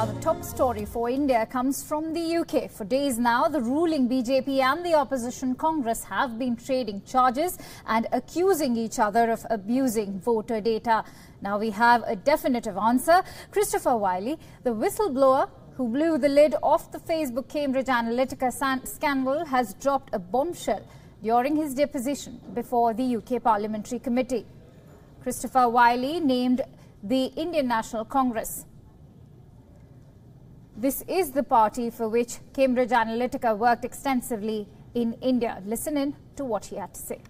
Now, the top story for India comes from the UK. For days now, the ruling BJP and the opposition Congress have been trading charges and accusing each other of abusing voter data. Now, we have a definitive answer. Christopher Wylie, the whistleblower who blew the lid off the Facebook Cambridge Analytica scandal, has dropped a bombshell during his deposition before the UK Parliamentary Committee. Christopher Wylie named the Indian National Congress. This is the party for which Cambridge Analytica worked extensively in India. Listen in to what he had to say.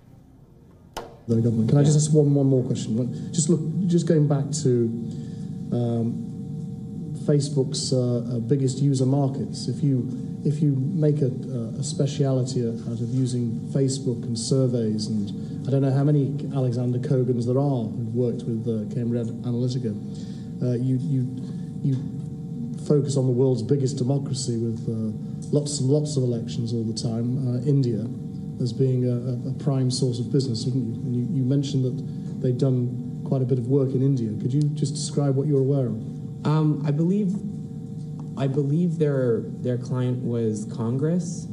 The government. Can I just ask one more question? Just going back to Facebook's biggest user markets. If you make a speciality out of using Facebook and surveys, and I don't know how many Alexander Cogans there are who've worked with Cambridge Analytica, you focus on the world's biggest democracy with lots and lots of elections all the time, India, as being a prime source of business, wouldn't you? And you mentioned that they'd done quite a bit of work in India. Could you just describe what you're aware of? I believe their client was Congress,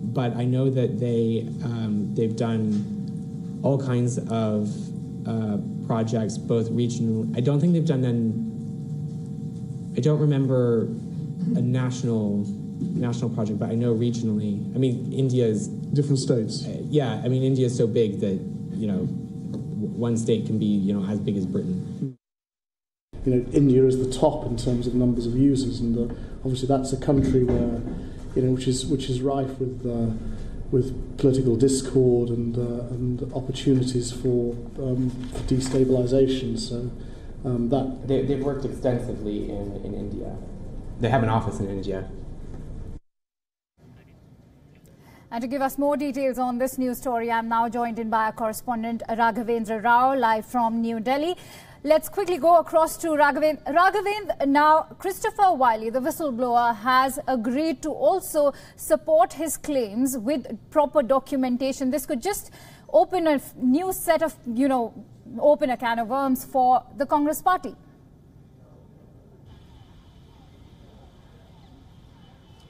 but I know that they've done all kinds of projects, both regional. I don't think they've done I don't remember a national project, but I know regionally. I mean, India's different states. Yeah, I mean, India is so big that one state can be as big as Britain. India is the top in terms of numbers of users, and obviously that's a country where which is rife with political discord and opportunities for destabilisation. So that they've worked extensively in India. They have an office in India. And to give us more details on this news story, I'm now joined in by our correspondent Raghavendra Rao, live from New Delhi. Let's quickly go across to Raghavendra. Raghavendra, now Christopher Wylie, the whistleblower, has agreed to also support his claims with proper documentation. This could just open a new set of, open a can of worms for the Congress party.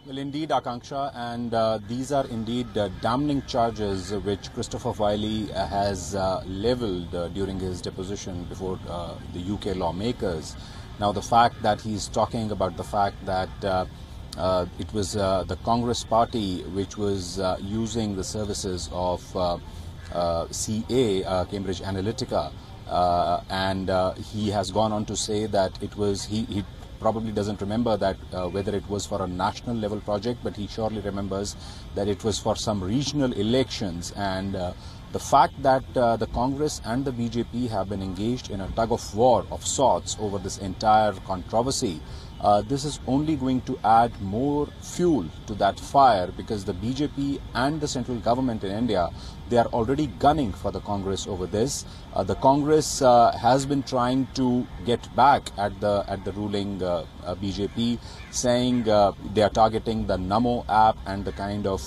Well, indeed, Akanksha, and these are indeed damning charges which Christopher Wylie has levelled during his deposition before the UK lawmakers. Now, the fact that he's talking about the fact that it was the Congress party which was using the services of CA, Cambridge Analytica, and he has gone on to say that it was, he probably doesn't remember that whether it was for a national level project, but he surely remembers that it was for some regional elections. And the fact that the Congress and the BJP have been engaged in a tug of war of sorts over this entire controversy, this is only going to add more fuel to that fire, because the BJP and the central government in India, they are already gunning for the Congress over this. The Congress has been trying to get back at the ruling BJP, saying they are targeting the Namo app and the kind of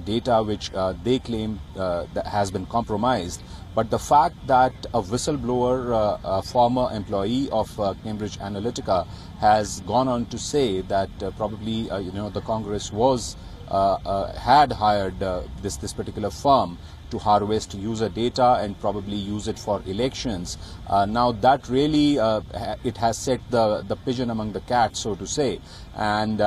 data which they claim that has been compromised. But the fact that a whistleblower, a former employee of Cambridge Analytica, has gone on to say that probably the Congress was had hired this particular firm to harvest user data and probably use it for elections. Now that really it has set the pigeon among the cats, so to say, and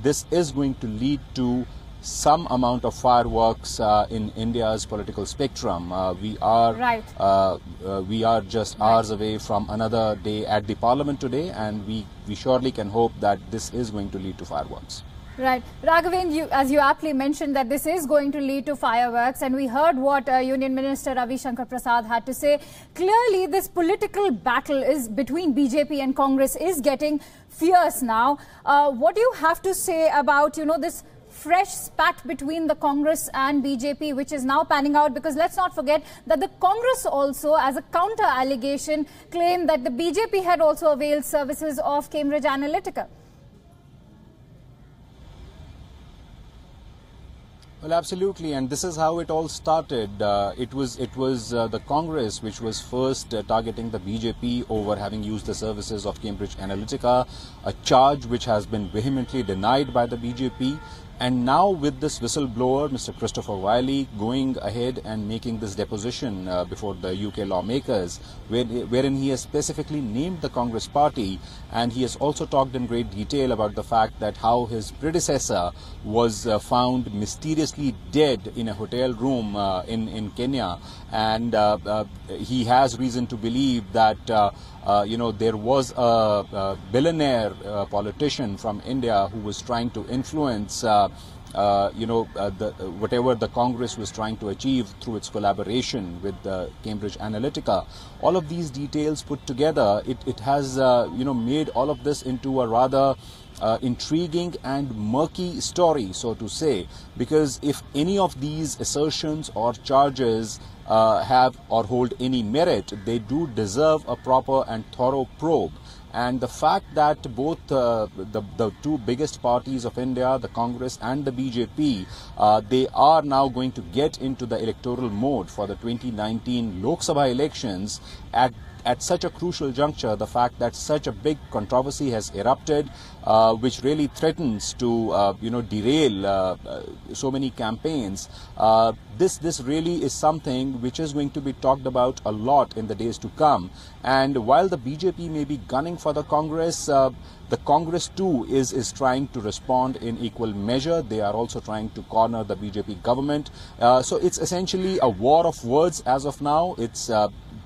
this is going to lead to some amount of fireworks in India's political spectrum. We are just hours away from another day at the Parliament today, and we surely can hope that this is going to lead to fireworks. Right. Raghavendra, as you aptly mentioned, that this is going to lead to fireworks, and we heard what Union Minister Ravi Shankar Prasad had to say. Clearly, this political battle is between BJP and Congress is getting fierce now. What do you have to say about, this fresh spat between the Congress and BJP, which is now panning out? Because let's not forget that the Congress also, as a counter allegation, claimed that the BJP had also availed services of Cambridge Analytica. Well, absolutely, and this is how it all started. It was the Congress which was first targeting the BJP over having used the services of Cambridge Analytica, a charge which has been vehemently denied by the BJP. And now with this whistleblower, Mr. Christopher Wylie, going ahead and making this deposition before the UK lawmakers, wherein he has specifically named the Congress party, and he has also talked in great detail about the fact that how his predecessor was found mysteriously dead in a hotel room in Kenya, and he has reason to believe that there was a billionaire politician from India who was trying to influence whatever the Congress was trying to achieve through its collaboration with Cambridge Analytica. All of these details put together, it has made all of this into a rather intriguing and murky story, so to say, because if any of these assertions or charges have or hold any merit, they do deserve a proper and thorough probe. And the fact that both the two biggest parties of India, the Congress and the BJP, they are now going to get into the electoral mode for the 2019 Lok Sabha elections at such a crucial juncture, the fact that such a big controversy has erupted, which really threatens to derail so many campaigns. This really is something which is going to be talked about a lot in the days to come. And while the BJP may be gunning for the Congress too is trying to respond in equal measure. They are also trying to corner the BJP government. So it's essentially a war of words as of now. It's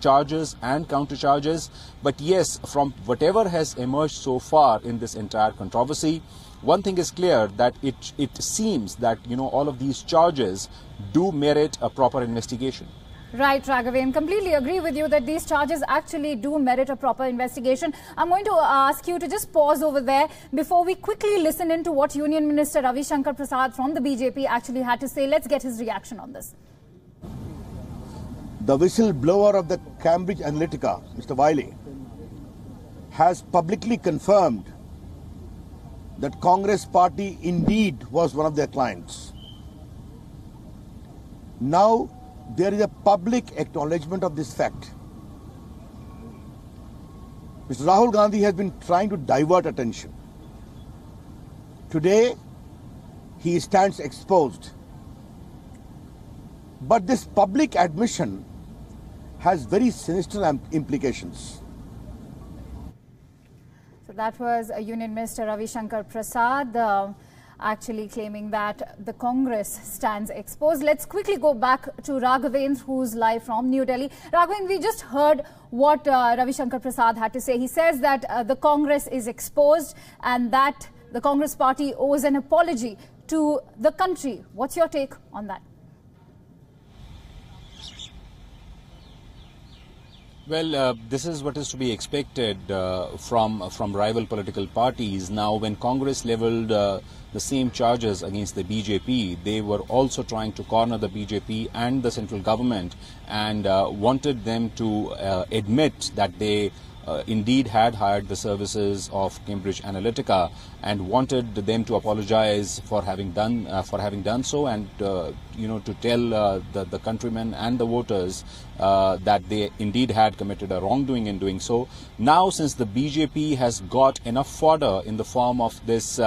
charges and counter-charges. But yes, from whatever has emerged so far in this entire controversy, one thing is clear, that it seems that all of these charges do merit a proper investigation. Right, Raghavan, completely agree with you that these charges actually do merit a proper investigation. I'm going to ask you to just pause over there before we quickly listen into what Union Minister Ravi Shankar Prasad from the BJP actually had to say. Let's get his reaction on this. The whistleblower of the Cambridge Analytica, Mr. Wylie, has publicly confirmed that Congress party indeed was one of their clients. Now there is a public acknowledgement of this fact. Mr. Rahul Gandhi has been trying to divert attention. Today, he stands exposed. But this public admission has very sinister implications. So that was Union Minister Ravi Shankar Prasad actually claiming that the Congress stands exposed. Let's quickly go back to Raghavan, who's live from New Delhi. Raghavan, we just heard what Ravi Shankar Prasad had to say. He says that the Congress is exposed and that the Congress party owes an apology to the country. What's your take on that? Well, this is what is to be expected from rival political parties. Now, when Congress leveled the same charges against the BJP, they were also trying to corner the BJP and the central government and wanted them to admit that they indeed had hired the services of Cambridge Analytica and wanted them to apologize for having done so, and to tell the countrymen and the voters that they indeed had committed a wrongdoing in doing so. Now, since the BJP has got enough fodder in the form of this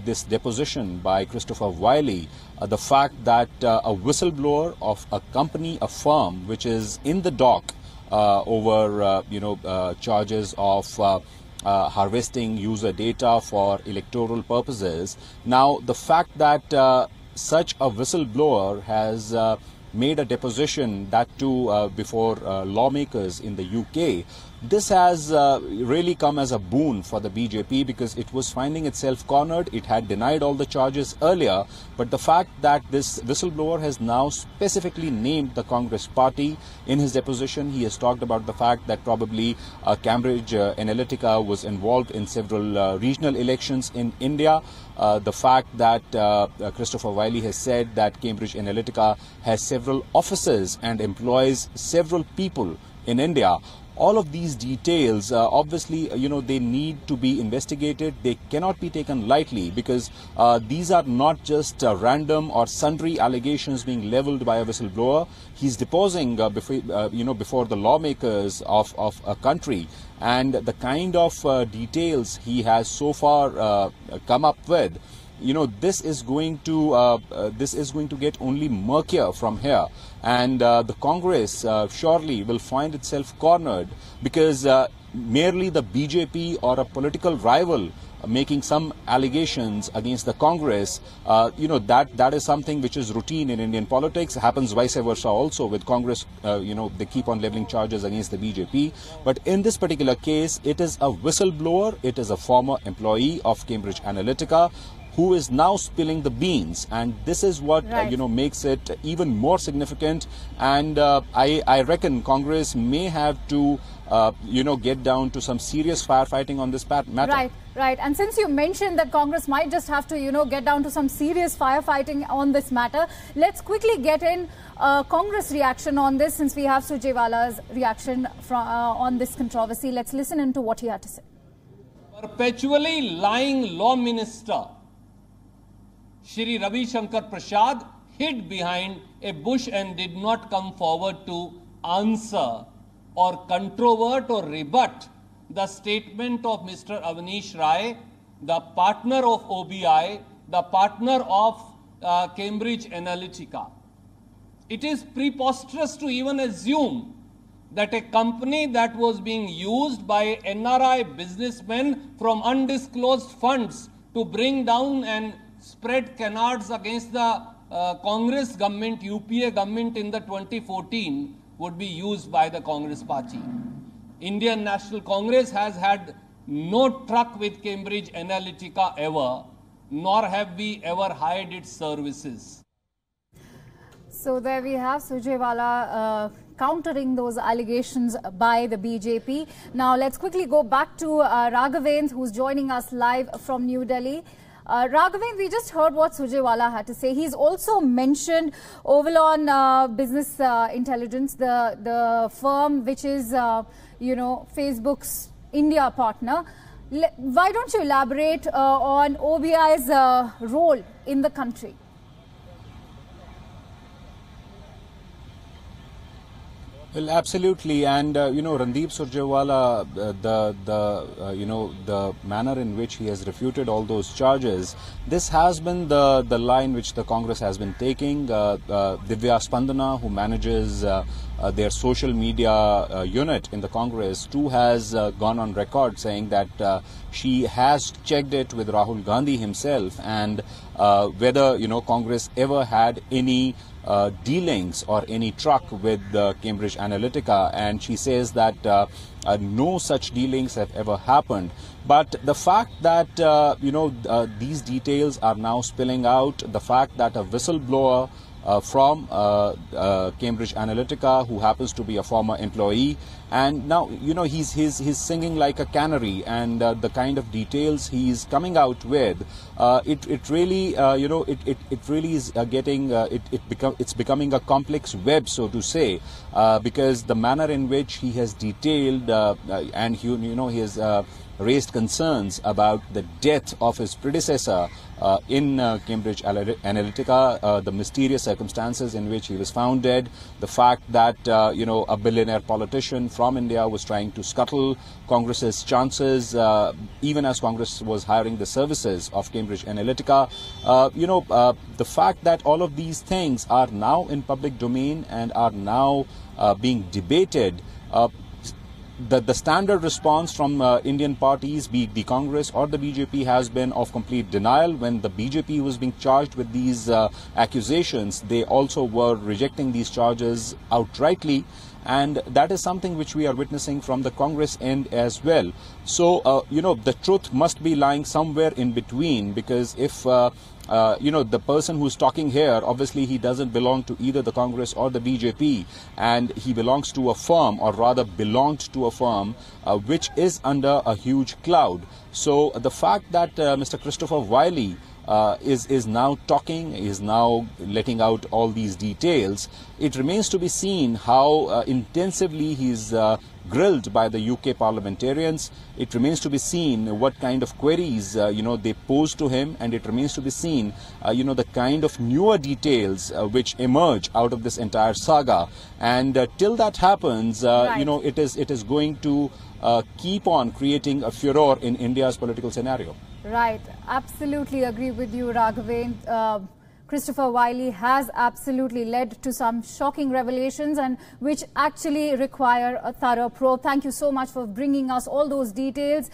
this deposition by Christopher Wylie, the fact that a whistleblower of a company, a firm which is in the dock over charges of harvesting user data for electoral purposes. Now, the fact that such a whistleblower has made a deposition, that too before lawmakers in the UK, this has really come as a boon for the BJP, because it was finding itself cornered. It had denied all the charges earlier, but the fact that this whistleblower has now specifically named the Congress party in his deposition, he has talked about the fact that probably Cambridge Analytica was involved in several regional elections in India. The fact that Christopher Wylie has said that Cambridge Analytica has several offices and employs several people in India. All of these details, obviously, they need to be investigated. They cannot be taken lightly because these are not just random or sundry allegations being leveled by a whistleblower. He's deposing before the lawmakers of a country, and the kind of details he has so far come up with, this is going to get only murkier from here, and the Congress surely will find itself cornered because merely the BJP or a political rival making some allegations against the Congress, that is something which is routine in Indian politics. Happens vice versa also with Congress. They keep on leveling charges against the BJP. But in this particular case, it is a whistleblower. It is a former employee of Cambridge Analytica who is now spilling the beans, and this is what makes it even more significant. And I reckon Congress may have to get down to some serious firefighting on this matter. Right. And since you mentioned that Congress might just have to get down to some serious firefighting on this matter, let's quickly get in Congress reaction on this, since we have Surjewala's reaction on this controversy. Let's listen into what he had to say. Perpetually lying law minister Shri Ravi Shankar Prasad hid behind a bush and did not come forward to answer or controvert or rebut the statement of Mr. Avnish Rai, the partner of OBI, the partner of Cambridge Analytica. It is preposterous to even assume that a company that was being used by NRI businessmen from undisclosed funds to bring down and spread canards against the Congress government, UPA government in the 2014 would be used by the Congress party. Indian National Congress has had no truck with Cambridge Analytica ever, nor have we ever hired its services. So there we have Surjewala countering those allegations by the BJP. Now let's quickly go back to Raghavendra, who's joining us live from New Delhi. Raghavendra, we just heard what Surjewala had to say. He's also mentioned Wylie Business Intelligence, the firm which is, Facebook's India partner. Why don't you elaborate on OBI's role in the country? Well, absolutely, and Randeep Surjewala, the manner in which he has refuted all those charges, this has been the line which the Congress has been taking. Divya Spandana, who manages their social media unit in the Congress, too has gone on record saying that she has checked it with Rahul Gandhi himself, and whether Congress ever had any dealings or any truck with Cambridge Analytica, and she says that no such dealings have ever happened. But the fact that these details are now spilling out, the fact that a whistleblower from Cambridge Analytica, who happens to be a former employee, and now he's singing like a canary, and the kind of details he's coming out with, it really is it's becoming a complex web, so to say, because the manner in which he has detailed and he has raised concerns about the death of his predecessor in Cambridge Analytica, the mysterious circumstances in which he was found dead, the fact that a billionaire politician from India was trying to scuttle Congress's chances, even as Congress was hiring the services of Cambridge Analytica. The fact that all of these things are now in public domain and are now being debated. The standard response from Indian parties, be it the Congress or the BJP, has been of complete denial. When the BJP was being charged with these accusations, they also were rejecting these charges outrightly. And that is something which we are witnessing from the Congress end as well. So, the truth must be lying somewhere in between, because if the person who's talking here, obviously he doesn't belong to either the Congress or the BJP, and he belongs to a firm, or rather belonged to a firm, which is under a huge cloud. So the fact that Mr. Christopher Wylie is now talking, is now letting out all these details. It remains to be seen how intensively he's grilled by the UK parliamentarians. It remains to be seen what kind of queries they pose to him, and it remains to be seen the kind of newer details which emerge out of this entire saga. And till that happens, right. it is going to keep on creating a furor in India's political scenario. Right, absolutely agree with you, Raghavan. Christopher Wylie has absolutely led to some shocking revelations and which actually require a thorough probe. Thank you so much for bringing us all those details.